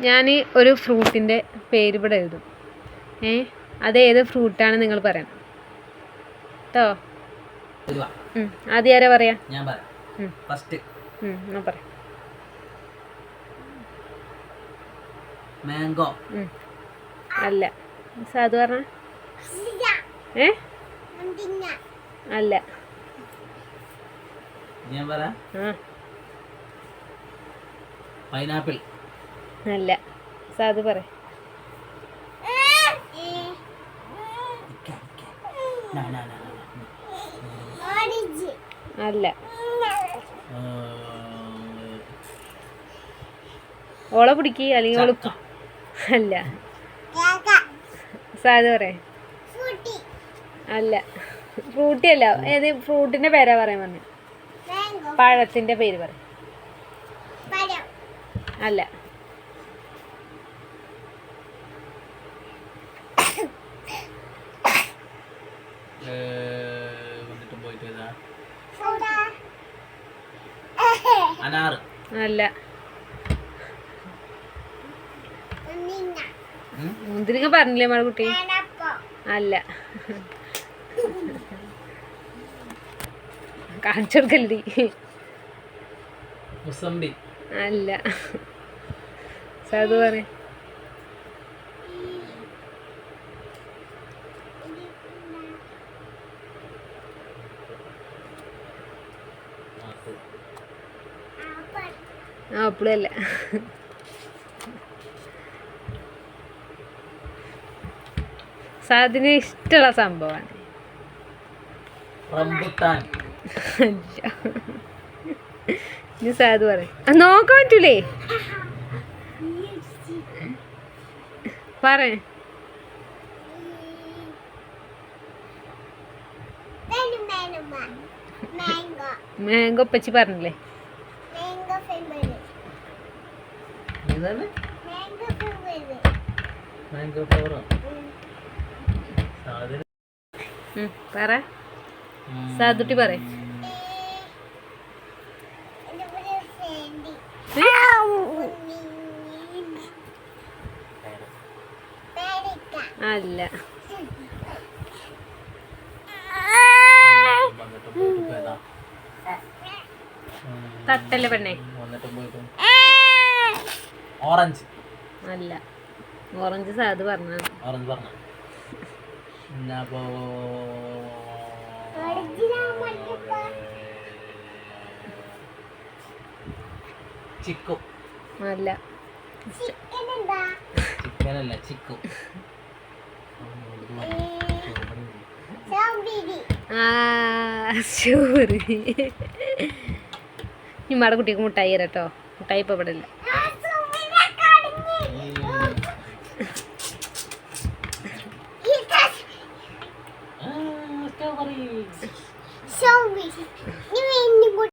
ഞാൻ ഒരു ഫ്രൂട്ടിൻ്റെ പേര് ഇവിടെ എഴുതും. അതേത് ഫ്രൂട്ടാണ് നിങ്ങൾ പറയണം കേട്ടോ. ആദ്യം ആരാ പറയാ? ഞാൻ പറയാം. മാംഗോ. അല്ല. സാധു പറഞ്ഞ അല്ല. ഞാൻ പറയാം. പൈനാപ്പിൾ. അല്ല. സാധു പറ. അല്ല. ഓളെ പിടിക്ക് അല്ലെങ്കിൽ ഓള്. അല്ല. സാധു പറ. അല്ല. ഫ്രൂട്ടി അല്ല. ഏത് ഫ്രൂട്ടിന്റെ പേരാ പറയാൻ പറഞ്ഞു? പഴത്തിന്റെ പേര് പറ. അല്ല. അനാർ. അല്ല. മുന്തിരിങ്ങ പറഞ്ഞില്ലേ നമ്മളെ കുട്ടി? അല്ല. കാണിച്ചെടുക്കല്ലേ? അല്ല. സാധു പറ. ആപ്പിളല്ല. സാദിന് ഇഷ്ടമുള്ള സംഭവമാണ്. ഇനി സാധു പറ. നോക്കാൻ പറ്റൂലേ? പറ. മാംഗോ പച്ചി പറഞ്ഞില്ലേ? പറ. സാധുട്ടി പറ. അല്ല. തട്ടല്ലേ പെണ്ണേ? ഓറഞ്ച്. അല്ല. ഓറഞ്ച് സാധു പറഞ്ഞ. ചിക്കു. അല്ല. ചിക്കനല്ല, ചിക്കു. ഷൂറി. ഈ മട കുട്ടിക്ക് മുട്ടായി തരാട്ടോ. മുട്ടായി ഇപ്പൊ ഇവിടെ ഇല്ല.